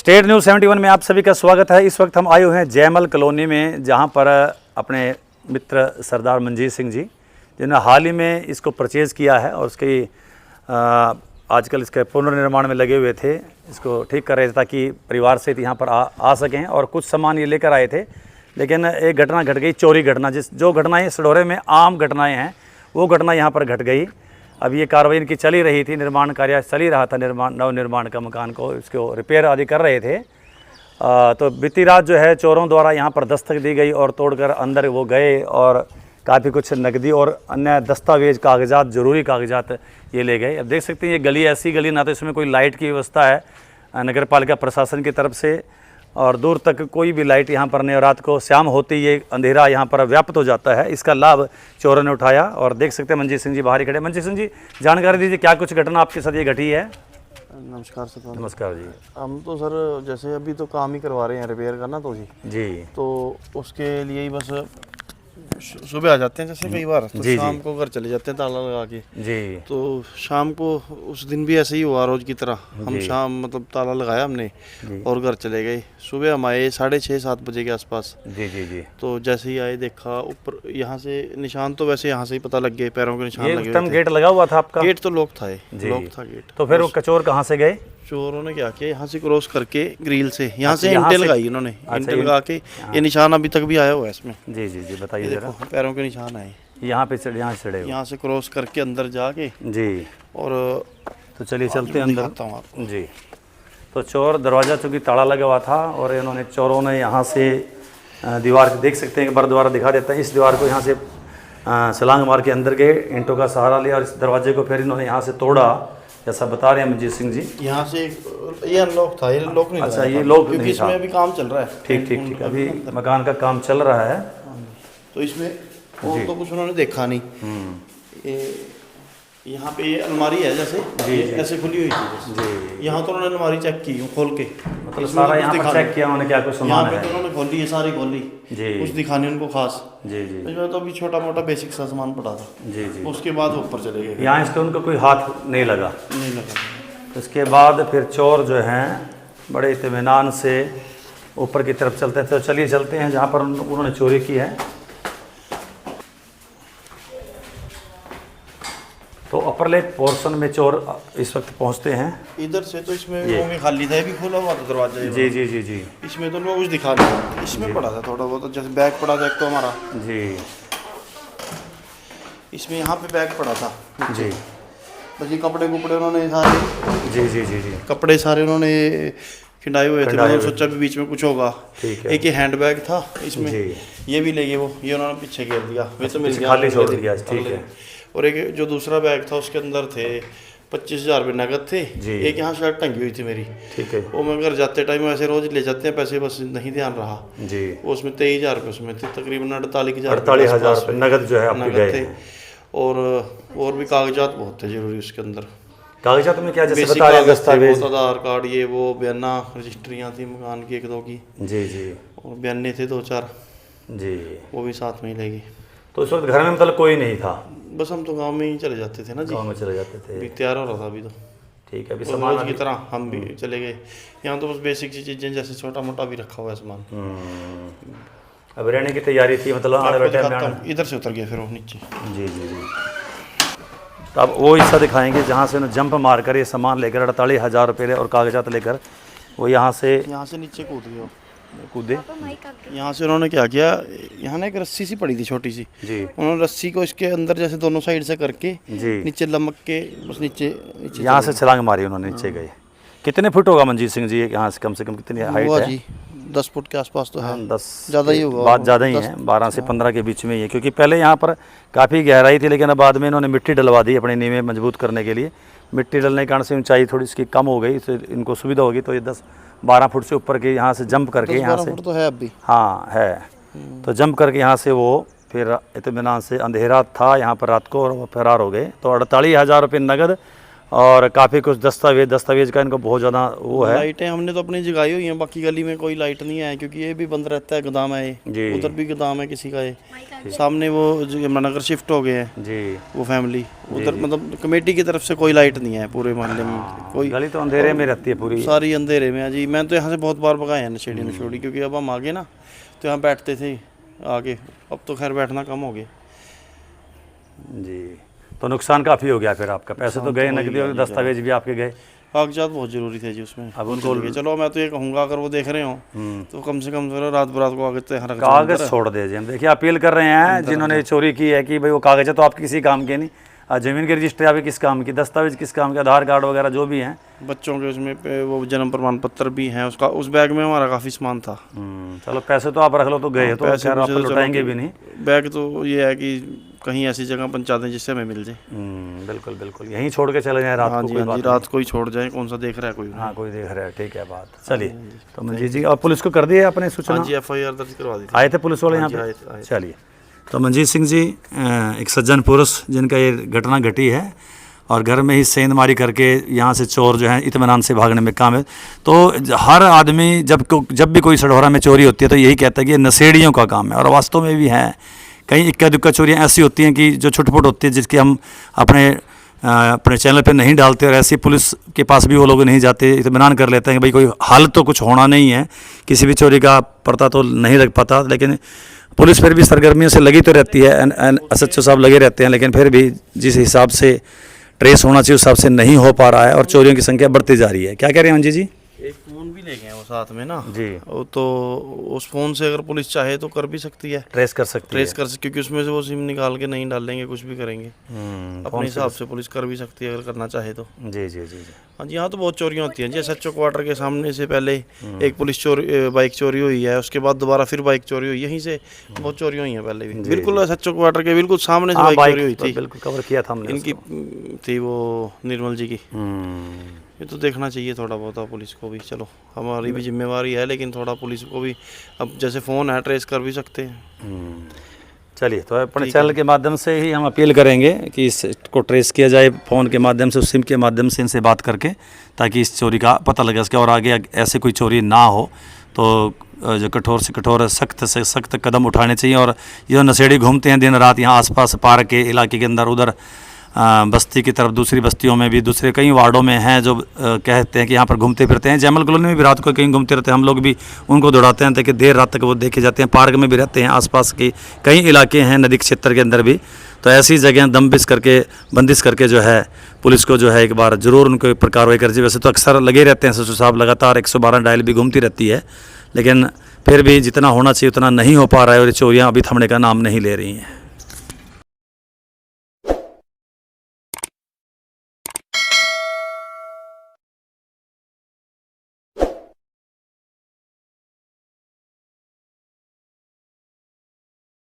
State news 71 में आप सभी का स्वागत है। इस वक्त हम आए हुए हैं जयमल कॉलोनी में, जहां पर अपने मित्र सरदार मंजीत सिंह जी, जिन्होंने हाल ही में इसको परचेज़ किया है और उसकी आजकल इसके पुनर्निर्माण में लगे हुए थे। इसको ठीक कर रहे थे ताकि परिवार सहित यहाँ पर आ सकें, और कुछ सामान ये लेकर आए थे। लेकिन एक घटना घट गई, चोरी घटना। जो घटनाएँ सढौरे में आम घटनाएँ हैं, वो घटना यहाँ पर घट गई। अब ये कार्रवाई इनकी चली रही थी, निर्माण कार्य चल ही रहा था, नव निर्माण का मकान को, इसको रिपेयर आदि कर रहे थे। तो बीती रात जो है चोरों द्वारा यहाँ पर दस्तक दी गई और तोड़कर अंदर वो गए और काफ़ी कुछ नकदी और अन्य दस्तावेज, कागजात, ज़रूरी कागजात ये ले गए। अब देख सकते हैं ये गली ऐसी गली, ना तो इसमें कोई लाइट की व्यवस्था है नगर पालिका प्रशासन की तरफ से, और दूर तक कोई भी लाइट यहाँ पर नहीं। और रात को शाम होते ही ये अंधेरा यहाँ पर व्याप्त हो जाता है। इसका लाभ चोरों ने उठाया और देख सकते हैं मंजीत सिंह जी बाहर ही खड़े। मंजीत सिंह जी, जानकारी दीजिए, क्या कुछ घटना आपके साथ ये घटी है? नमस्कार सर। नमस्कार जी। हम तो सर जैसे अभी तो काम ही करवा रहे हैं रिपेयर करना, तो जी तो उसके लिए ही बस सुबह आ जाते हैं जैसे कई बार, तो शाम को घर चले जाते हैं ताला लगा के जी। तो शाम को उस दिन भी ऐसे ही हुआ रोज की तरह, हम शाम मतलब ताला लगाया हमने और घर चले गए। सुबह हम आए 6:30-7 बजे के आसपास जी। तो जैसे ही आए देखा ऊपर यहाँ से निशान, तो वैसे यहाँ से ही पता लग गए, पैरों के निशान लगे हुए थे। गेट लगा हुआ था आपका? गेट तो लॉक था, लॉक था गेट। तो फिर वो कचोर कहाँ से गए? चोरों ने क्या किया, यहाँ से क्रॉस करके ग्रिल से यहाँ से इंटेल लगाई इन्होंने, इंटेल लगा के ये निशान अभी तक भी आया हुआ है इसमें। जी बताइए जरा। पैरों के निशान आए यहाँ पे, यहाँ से चढ़े, यहाँ से क्रॉस करके अंदर जाके जी। और तो चलिए चलते हैं अंदर जी। तो चोर, दरवाज़ा चूँकि ताला लगा हुआ था और इन्होंने, चोरों ने यहाँ से दीवार देख सकते हैं, एक बार दोबारा दिखा देता है, इस दीवार को यहाँ से छलांग मार के अंदर गए, ईंटों का सहारा लिया और इस दरवाजे को फिर इन्होंने यहाँ से तोड़ा, जैसा बता रहे हैं मंजीत सिंह जी। यहाँ से ये अनलॉक था, ये लॉक नहीं। अच्छा, ये लॉक नहीं था, इसमें अभी काम चल रहा है। ठीक अभी मकान का काम चल रहा है, तो इसमें तो कुछ उन्होंने देखा नहीं। यहाँ पे ये अलमारी है जैसे ऐसे खुली हुई थी जी। यहाँ तो उन्होंने अलमारी चेक की खोल के, मतलब सारा यहाँ पर चेक किया उन्होंने, क्या कुछ सामान है। तो उन्होंने खोली, ये सारी खोली जी, कुछ दिखाने उनको खास जी। इसमें तो अभी छोटा मोटा बेसिक सा सामान पड़ा था जी। उसके बाद ऊपर चले गए, यहाँ इसके उनको कोई हाथ नहीं लगा। उसके बाद फिर चोर जो हैं बड़े इत्मीनान से ऊपर की तरफ चलते थे। तो चलिए चलते हैं जहाँ पर उन्होंने चोरी की है। तो अपर लेक पोर्शन में चोर इस वक्त पहुंचते हैं इधर से। तो इसमें वो खाली था, ये भी खोला हुआ था दरवाजा जी। इसमें तो कुछ दिखा नहीं, इसमें पड़ा था थोड़ा बहुत, जैसे बैग पड़ा था एक तो हमारा जी, इसमें यहाँ पे बैग पड़ा था जी। बस ये कपड़े उन्होंने सारे जी कपड़े सारे उन्होंने खिंडाए हुए थे, मैंने सोचा भी बीच में कुछ होगा। एक ये हैंड बैग था इसमें, ये भी ले गए वो, ये उन्होंने पीछे घेर दिया, वे तो मिल गया, खाली छोड़ दिया ठीक है। और एक जो दूसरा बैग था उसके अंदर थे 25,000 रुपये नगद थे, एक यहाँ शर्ट टंगी हुई थी मेरी ठीक है। वो मैं घर जाते टाइम वैसे रोज ले जाते हैं पैसे, बस नहीं ध्यान रहा जी। उसमें 23,000 रुपये उसमें थे, तकरीबन 48,000 नगद जो है नगद थे। और भी कागजात बहुत थे जरूरी उसके अंदर। कागजात में क्या, जैसे बता रहे दस्तावेज, आधार कार्ड, ये वो बयाना, रजिस्ट्रियाँ थी मकान की 1-2 की जी। और बयाने थे 2-4 जी, वो भी साथ में ही लेगी। तो उस वक्त घर में मतलब कोई नहीं था? बस हम तो गांव में ही चले जाते थे ना जी, गांव में चले जाते थे। अभी तैयार हो रहा था अभी तो ठीक है। अभी सामान की तरह हम भी चले गए। यहाँ तो बस बेसिक चीज़ें जैसे छोटा मोटा भी रखा हुआ है सामान। अब रहने की तैयारी थी, मतलब इधर से उतर गए फिर वो नीचे जी। तो अब वो हिस्सा दिखाएंगे जहाँ से उन्होंने जंप मार कर ये सामान लेकर 48,000 रुपये और कागजात लेकर वो यहाँ से नीचे कूदे। यहाँ से उन्होंने क्या किया, यहाँ ना एक रस्सी सी पड़ी थी छोटी सी जी, उन्होंने रस्सी को इसके अंदर जैसे दोनों साइड से करके जी नीचे लमक के बस नीचे यहाँ से छलांग मारी उन्होंने, नीचे गए। कितने फुट होगा मंजीत सिंह जी यहाँ से, कम से कम कितनी हाइट है जी? 10 फुट के आसपास तो है, 10 ज़्यादा ही होगा, बात ज़्यादा ही है, 12 से 15 के बीच में ही है, क्योंकि पहले यहाँ पर काफ़ी गहराई थी, लेकिन बाद में इन्होंने मिट्टी डलवा दी अपनी नींवें मजबूत करने के लिए। मिट्टी डलने के कारण से ऊंचाई थोड़ी इसकी कम हो गई, इससे इनको सुविधा होगी। तो ये 10-12 फुट से ऊपर के यहाँ से जंप करके, यहाँ से तो है अभी, हाँ है, तो जंप करके यहाँ से वो फिर इत्मीनान से, अंधेरा था यहाँ पर रात को, और वो फरार हो गए। तो 48,000 रुपये नगद और काफ़ी कुछ दस्तावेज का इनको बहुत ज़्यादा वो है। लाइटें हमने तो अपनी जगाई हुई हैं, बाकी गली में कोई लाइट नहीं है क्योंकि ये भी बंद रहता है, गोदाम है ये, उधर भी गोदाम है किसी का ये, सामने वो यमुनानगर शिफ्ट हो गए हैं जी वो फैमिली, उधर मतलब कमेटी की तरफ से कोई लाइट नहीं है पूरे मोहल्ले में, कोई गली तो अंधेरे में रहती है पूरी, सारी अंधेरे में है जी। मैं तो यहाँ से बहुत बार भगाए हैं नशेड़ी, क्योंकि अब हम आगे ना तो यहाँ बैठते थे आगे, अब तो खैर बैठना कम हो गया जी। तो नुकसान काफ़ी हो गया फिर आपका, पैसे तो गए, नकदी और दस्तावेज भी आपके गए, कागजात बहुत जरूरी थे जी उसमें। अब उनको चलो मैं तो ये कहूँगा अगर वो देख रहे हो तो कम से कम रात बरात को कागज छोड़ दीजिए। हम देखिए अपील कर रहे हैं जिन्होंने चोरी की है कि भाई वो कागज है तो आपके किसी काम के नहीं, ज़मीन की रजिस्ट्री आपकी किस काम की, दस्तावेज किस काम के, आधार कार्ड वगैरह जो भी हैं, बच्चों के उसमें वो जन्म प्रमाण पत्र भी हैं, उसका उस बैग में हमारा काफ़ी सामान था। चलो पैसे तो आप रख लो, तो गए तो खैर आप लौटाएंगे भी नहीं। बैग तो ये है कि कहीं ऐसी जगह पहुंचा दें जिससे हमें मिल जाए। बिल्कुल बिल्कुल, यहीं छोड़ के चले जाएं रात को, कोई बात रात को ही छोड़ जाए, कौन सा देख रहा है कोई? हाँ कोई देख रहा है, ठीक है बात। चलिए तो मंजीत जी, और पुलिस को कर दिए आपने सूचना? जी FIR दर्ज करवा दी थी, आए थे पुलिस वाले यहाँ पे? चलिए तो मंजीत सिंह जी एक सज्जन पुरुष जिनका ये घटना घटी है और घर में ही सेंधमारी करके यहाँ से चोर जो है इत्मीनान से भागने में कामयाब। तो हर आदमी जब भी कोई सढौरा में चोरी होती है तो यही कहता है कि ये नशेड़ियों का काम है, और वास्तव में भी है। कई इक्का दुक्का चोरियाँ ऐसी होती हैं कि जो छुटपुट होती है, जिसकी हम अपने चैनल पे नहीं डालते, और ऐसी पुलिस के पास भी वो लोग नहीं जाते, इत्मीनान कर लेते हैं कि भाई कोई हल तो कुछ होना नहीं है, किसी भी चोरी का पता तो नहीं लग पाता। लेकिन पुलिस फिर भी सरगर्मियों से लगी तो रहती है, SHO साहब लगे रहते हैं, लेकिन फिर भी जिस हिसाब से ट्रेस होना चाहिए उस हिसाब से नहीं हो पा रहा है और चोरियों की संख्या बढ़ती जा रही है। क्या कह रहे हैं मंजी जी? एक फ़ोन भी ले गए वो साथ में ना जी, तो उस फ़ोन से अगर पुलिस चाहे तो कर भी सकती है, ट्रेस कर सकती है, क्योंकि उसमें से वो सिम निकाल के नहीं डालेंगे, कुछ भी करेंगे अपने हिसाब से पुलिस कर भी सकती है अगर करना चाहे तो। जी जी जी। हाँ जी, यहाँ तो बहुत चोरियाँ होती हैं। जैसे SHO क्वार्टर के सामने से पहले एक पुलिस बाइक चोरी हुई है, उसके बाद दोबारा फिर बाइक चोरी हुई, यहीं से बहुत चोरियाँ हुई हैं पहले भी। बिल्कुल SHO क्वार्टर के बिल्कुल सामने से बाइक चोरी हुई थी, बिल्कुल कवर किया था हमने, इनकी थी वो निर्मल जी की। ये तो देखना चाहिए थोड़ा बहुत पुलिस को भी, चलो हमारी भी जिम्मेवारी है, लेकिन थोड़ा पुलिस को भी, अब जैसे फ़ोन है ट्रेस कर भी सकते हैं। चलिए तो अपने चैनल के माध्यम से ही हम अपील करेंगे कि इसको ट्रेस किया जाए, फ़ोन के माध्यम से, उस सिम के माध्यम से इनसे बात करके, ताकि इस चोरी का पता लगे सके और आगे ऐसे कोई चोरी ना हो। तो जो कठोर से कठोर, सख्त से सख्त कदम उठाने चाहिए। और ये नशेड़ी घूमते हैं दिन रात यहाँ आसपास पार्क के इलाके के अंदर, उधर बस्ती की तरफ, दूसरी बस्तियों में भी, दूसरे कई वार्डों में हैं जो कहते हैं कि यहाँ पर घूमते फिरते हैं। जयमल कॉलोनी में भी रात को कहीं घूमते रहते हैं, हम लोग भी उनको दौड़ाते हैं ताकि देर रात तक वो देखे जाते हैं। पार्क में भी रहते हैं, आसपास के कई इलाके हैं नदी क्षेत्र के अंदर भी। तो ऐसी जगह बंदिश करके जो है पुलिस को जो है एक बार ज़रूर उनके ऊपर कार्रवाई कर चाहिए। वैसे तो अक्सर लगे रहते हैं SHO साहब, लगातार 112 डायल भी घूमती रहती है, लेकिन फिर भी जितना होना चाहिए उतना नहीं हो पा रहा है और चोरियाँ अभी थमने का नाम नहीं ले रही हैं।